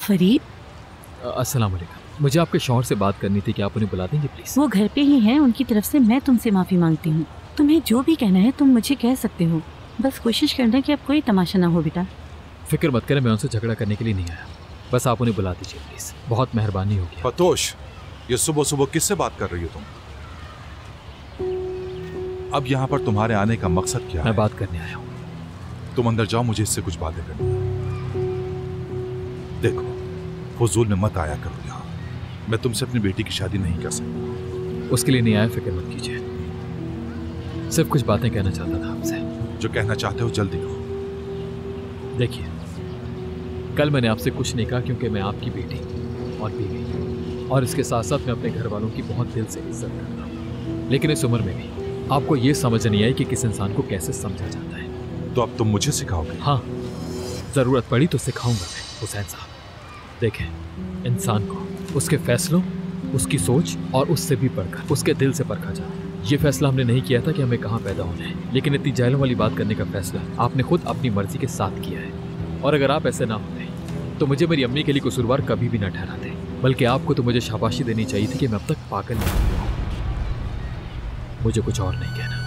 फरीद, अस्सलाम वालेकुम। मुझे आपके शौहर से बात करनी थी, क्या आप उन्हें बुला देंगे प्लीज? वो घर पे ही हैं, उनकी तरफ से मैं तुमसे माफ़ी मांगती हूँ। तुम्हें जो भी कहना है तुम मुझे कह सकते हो, बस कोशिश करना कि अब कोई तमाशा ना हो बेटा। फिक्र मत करें, मैं उनसे झगड़ा करने के लिए नहीं आया, बस आप उन्हें बुला दीजिए प्लीज, बहुत मेहरबानी होगी। फतोश, ये सुबह सुबह किससे बात कर रही हो तुम? अब यहाँ पर तुम्हारे आने का मकसद क्या है? मैं बात करने आया हूँ। तुम अंदर जाओ, मुझे इससे कुछ बातें करनी है। देखो, फजूल में मत आया करो यहाँ। मैं तुमसे अपनी बेटी की शादी नहीं कर सकता। उसके लिए नहीं आया, फिक्र मत कीजिए। सिर्फ कुछ बातें कहना चाहता था आपसे। जो कहना चाहते हो जल्दी कहो। देखिए, कल मैंने आपसे कुछ नहीं कहा क्योंकि मैं आपकी बेटी और बीवी और इसके साथ साथ मैं अपने घर वालों की बहुत दिल से इज्जत करता हूँ, लेकिन इस उम्र में भी आपको ये समझ नहीं आई कि किस इंसान को कैसे समझा जाता है। तो अब तुम मुझे सिखाओगे? हाँ, जरूरत पड़ी तो सिखाऊंगा मैं हुसैन साहब। देखें, इंसान को उसके फैसलों, उसकी सोच और उससे भी बढ़कर उसके दिल से परखा जाता है। ये फैसला हमने नहीं किया था कि हमें कहाँ पैदा होना है, लेकिन इतनी जायलों वाली बात करने का फैसला आपने खुद अपनी मर्जी के साथ किया है। और अगर आप ऐसे ना होते तो मुझे मेरी अम्मी के लिए कसूरवार कभी भी ना ठहराते, बल्कि आपको तो मुझे शाबाशी देनी चाहिए थी कि मैं अब तक पागल नहीं हुआ। मुझे कुछ और नहीं कहना।